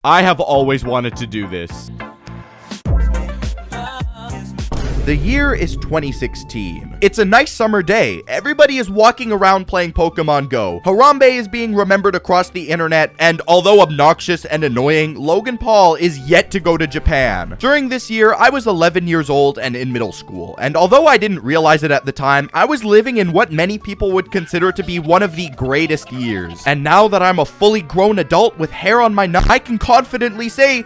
I have always wanted to do this. The year is 2016. It's a nice summer day. Everybody is walking around playing Pokemon Go. Harambe is being remembered across the internet, and although obnoxious and annoying, Logan Paul is yet to go to Japan. During this year, I was 11 years old and in middle school, and although I didn't realize it at the time, I was living in what many people would consider to be one of the greatest years. And now that I'm a fully grown adult with hair on my neck, I can confidently say,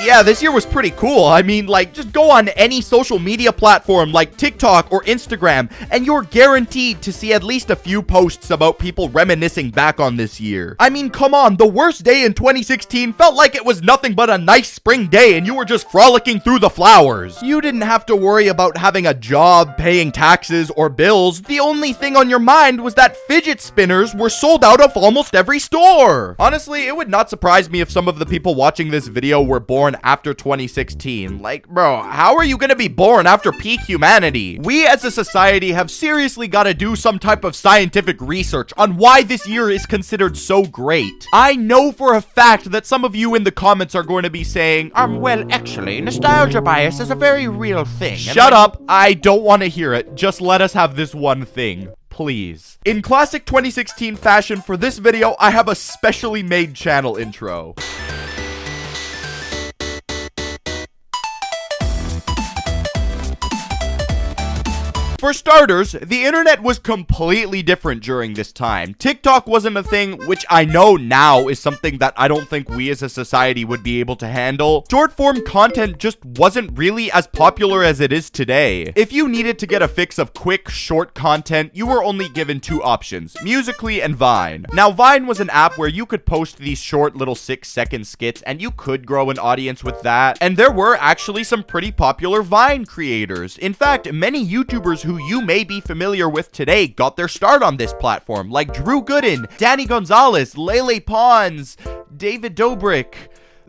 yeah, this year was pretty cool. I mean, like, just go on any social media platform like TikTok or Instagram, and you're guaranteed to see at least a few posts about people reminiscing back on this year. I mean, come on, the worst day in 2016 felt like it was nothing but a nice spring day and you were just frolicking through the flowers. You didn't have to worry about having a job, paying taxes, or bills. The only thing on your mind was that fidget spinners were sold out of almost every store. Honestly, it would not surprise me if some of the people watching this video were born after 2016. Like, bro, how are you gonna be born after peak humanity? We as a society have seriously gotta do some type of scientific research on why this year is considered so great. I know for a fact that some of you in the comments are going to be saying, well, actually, nostalgia bias is a very real thing. Shut up, I don't want to hear it. Just let us have this one thing, please. In classic 2016 fashion, for this video, I have a specially made channel intro. For starters, the internet was completely different during this time. TikTok wasn't a thing, which I know now is something that I don't think we as a society would be able to handle. Short form content just wasn't really as popular as it is today. If you needed to get a fix of quick, short content, you were only given two options, Musical.ly and Vine. Now, Vine was an app where you could post these short little 6-second skits and you could grow an audience with that. And there were actually some pretty popular Vine creators. In fact, many YouTubers who you may be familiar with today got their start on this platform, like Drew Gooden, Danny Gonzalez, Lele Pons, David Dobrik,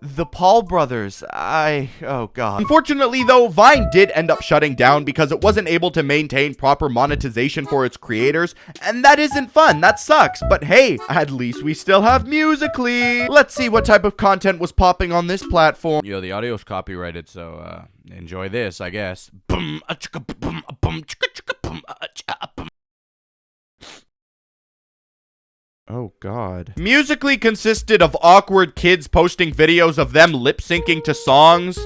the Paul brothers. Oh god. Unfortunately though, Vine did end up shutting down because it wasn't able to maintain proper monetization for its creators, and that isn't fun, that sucks, but hey, at least we still have Musical.ly. Let's see what type of content was popping on this platform. Yo, the audio's copyrighted, so enjoy this, I guess. Oh god. Musical.ly consisted of awkward kids posting videos of them lip-syncing to songs,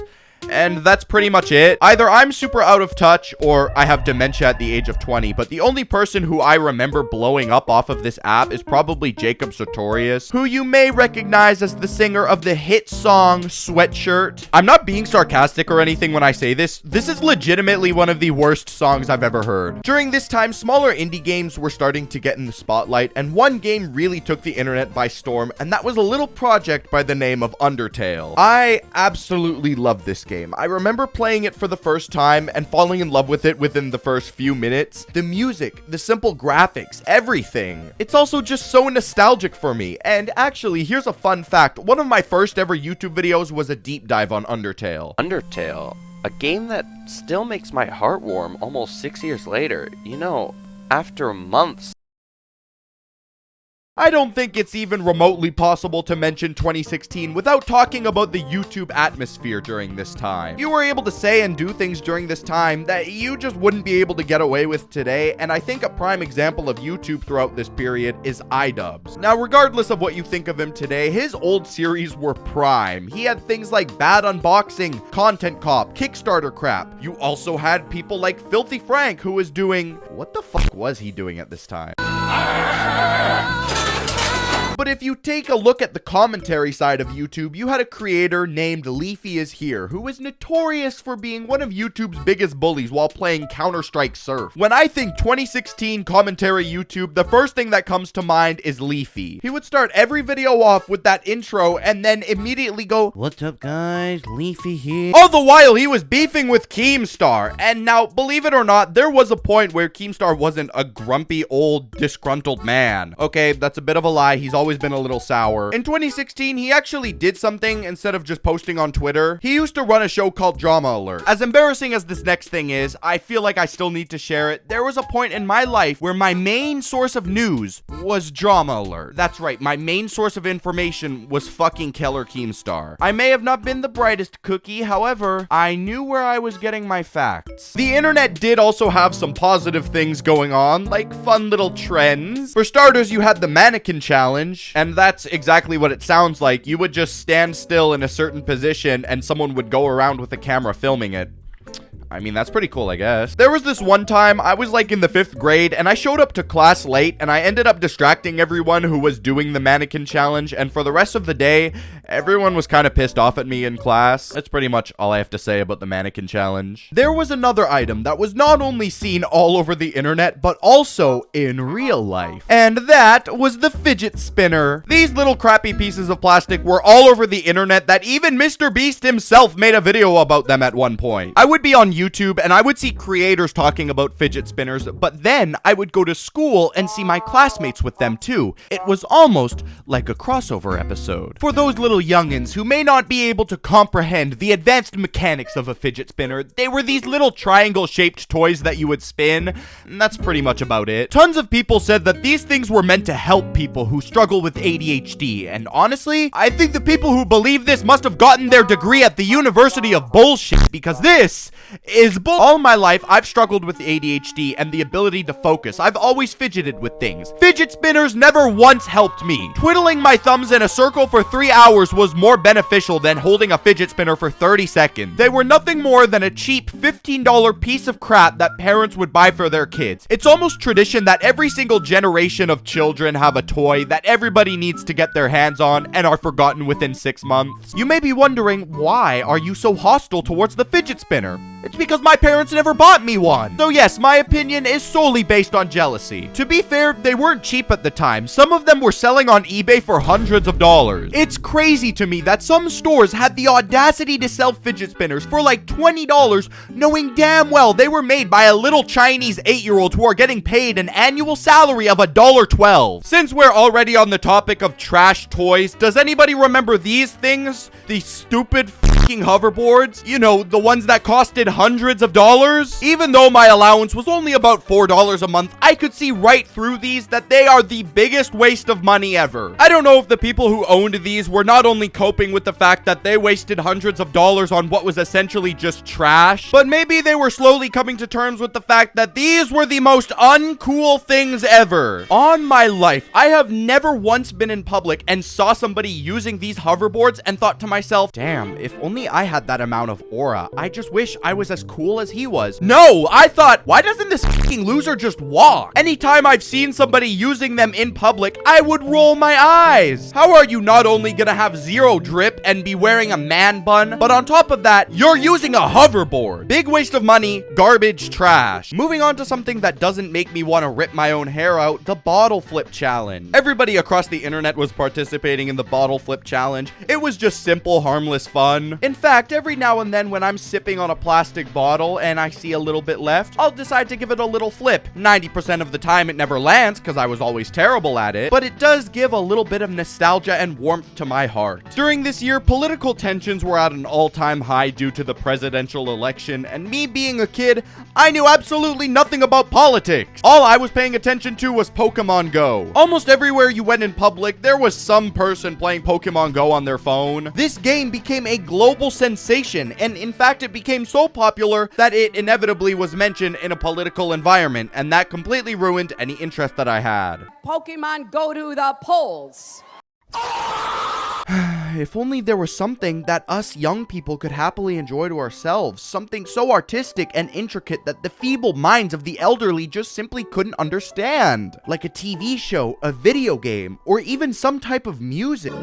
and that's pretty much it. Either I'm super out of touch or I have dementia at the age of 20, but the only person who I remember blowing up off of this app is probably Jacob Sartorius, who you may recognize as the singer of the hit song Sweatshirt. I'm not being sarcastic or anything when I say this. This is legitimately one of the worst songs I've ever heard. During this time, smaller indie games were starting to get in the spotlight, and one game really took the internet by storm, and that was a little project by the name of Undertale. I absolutely love this game. I remember playing it for the first time and falling in love with it within the first few minutes. The music, the simple graphics, everything. It's also just so nostalgic for me. And actually, here's a fun fact. One of my first ever YouTube videos was a deep dive on Undertale. Undertale, a game that still makes my heart warm almost 6 years later. You know, after months. I don't think it's even remotely possible to mention 2016 without talking about the YouTube atmosphere during this time. You were able to say and do things during this time that you just wouldn't be able to get away with today, and I think a prime example of YouTube throughout this period is iDubbbz. Now, regardless of what you think of him today, his old series were prime. He had things like Bad Unboxing, Content Cop, Kickstarter crap. You also had people like Filthy Frank, who was doing... What the fuck was he doing at this time? But if you take a look at the commentary side of YouTube, you had a creator named Leafy is Here, who is notorious for being one of YouTube's biggest bullies while playing Counter-Strike Surf. When I think 2016 commentary YouTube, the first thing that comes to mind is Leafy. He would start every video off with that intro and then immediately go, "What's up guys, Leafy here." All the while he was beefing with Keemstar. And now, believe it or not, there was a point where Keemstar wasn't a grumpy old disgruntled man. Okay, that's a bit of a lie. He's always always been a little sour. In 2016, he actually did something instead of just posting on Twitter. He used to run a show called Drama Alert. As embarrassing as this next thing is, I feel like I still need to share it. There was a point in my life where my main source of news was Drama Alert. That's right, my main source of information was fucking Keller Keemstar. I may have not been the brightest cookie, however, I knew where I was getting my facts. The internet did also have some positive things going on, like fun little trends. For starters, you had the mannequin challenge, and that's exactly what it sounds like. You would just stand still in a certain position and someone would go around with a camera filming it. I mean, that's pretty cool, I guess. There was this one time, I was like in the 5th grade, and I showed up to class late, and I ended up distracting everyone who was doing the mannequin challenge, and for the rest of the day, everyone was kind of pissed off at me in class. That's pretty much all I have to say about the mannequin challenge. There was another item that was not only seen all over the internet, but also in real life. And that was the fidget spinner. These little crappy pieces of plastic were all over the internet that even Mr. Beast himself made a video about them at one point. I would be on YouTube and I would see creators talking about fidget spinners, but then I would go to school and see my classmates with them too. It was almost like a crossover episode. For those little youngins who may not be able to comprehend the advanced mechanics of a fidget spinner, they were these little triangle-shaped toys that you would spin, and that's pretty much about it. Tons of people said that these things were meant to help people who struggle with ADHD, and honestly, I think the people who believe this must have gotten their degree at the University of Bullshit, because this is all my life, I've struggled with ADHD and the ability to focus. I've always fidgeted with things. Fidget spinners never once helped me. Twiddling my thumbs in a circle for 3 hours was more beneficial than holding a fidget spinner for 30 seconds. They were nothing more than a cheap $15 piece of crap that parents would buy for their kids. It's almost tradition that every single generation of children have a toy that everybody needs to get their hands on and are forgotten within 6 months. You may be wondering, why are you so hostile towards the fidget spinner? It's because my parents never bought me one. So yes, my opinion is solely based on jealousy. To be fair, they weren't cheap at the time. Some of them were selling on eBay for hundreds of dollars. It's crazy to me that some stores had the audacity to sell fidget spinners for like $20, knowing damn well they were made by a little Chinese 8-year-old who are getting paid an annual salary of $1.12. Since we're already on the topic of trash toys, does anybody remember these things? These stupid fucking hoverboards? You know, the ones that costed hundreds of dollars? Even though my allowance was only about $4 a month, I could see right through these that they are the biggest waste of money ever. I don't know if the people who owned these were not only coping with the fact that they wasted hundreds of dollars on what was essentially just trash, but maybe they were slowly coming to terms with the fact that these were the most uncool things ever. On my life, I have never once been in public and saw somebody using these hoverboards and thought to myself, damn, if only I had that amount of aura. I just wish I was as cool as he was. No, I thought, why doesn't this fucking loser just walk? Anytime I've seen somebody using them in public, I would roll my eyes. How are you not only gonna have zero drip and be wearing a man bun, but on top of that, you're using a hoverboard? Big waste of money, garbage, trash. Moving on to something that doesn't make me want to rip my own hair out, the bottle flip challenge. Everybody across the internet was participating in the bottle flip challenge. It was just simple, harmless fun. In fact, every now and then when I'm sipping on a plastic bottle and I see a little bit left, I'll decide to give it a little flip. 90% of the time it never lands because I was always terrible at it, but it does give a little bit of nostalgia and warmth to my heart. During this year, political tensions were at an all-time high due to the presidential election, and me being a kid, I knew absolutely nothing about politics. All I was paying attention to was Pokémon Go. Almost everywhere you went in public, there was some person playing Pokémon Go on their phone. This game became a global sensation, and in fact it became so popular that it inevitably was mentioned in a political environment, and that completely ruined any interest that I had. Pokemon go to the polls. If only there was something that us young people could happily enjoy to ourselves, something so artistic and intricate that the feeble minds of the elderly just simply couldn't understand. Like a TV show, a video game, or even some type of music.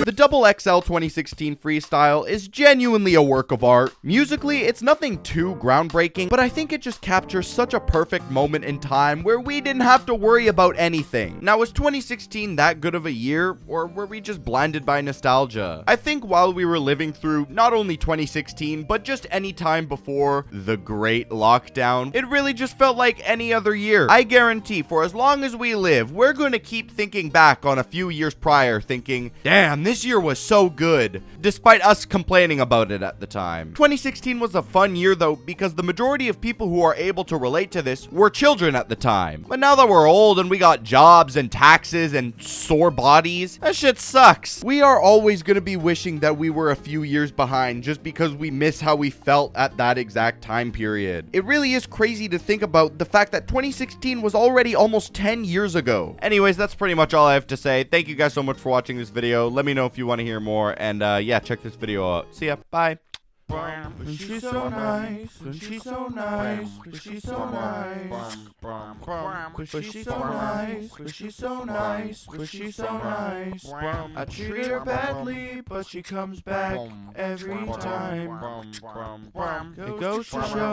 The The Double XL 2016 freestyle is genuinely a work of art. Musically, it's nothing too groundbreaking, but I think it just captures such a perfect moment in time where we didn't have to worry about anything. Now, was 2016 that good of a year, or were we just blinded by nostalgia? I think while we were living through not only 2016, but just any time before the Great Lockdown, it really just felt like any other year. I guarantee for as long as we live, we're going to keep thinking back on a few years prior, thinking, damn, this year was so good, despite us complaining about it at the time. 2016 was a fun year though, because the majority of people who are able to relate to this were children at the time. But now that we're old and we got jobs and taxes and sore bodies, that shit sucks. We are always going to be wishing that we were a few years behind just because we miss how we felt at that exact time period. It really is crazy to think about the fact that 2016 was already almost 10 years ago. Anyways, that's pretty much all I have to say. Thank you guys so much for watching this video. Let me know if you want to hear more, and yeah, check this video out. See ya. Bye. She's so nice, she's so nice, she's so nice. She's so nice, she's so nice, she's so nice. I treat her badly, but she comes back every time. It goes to show.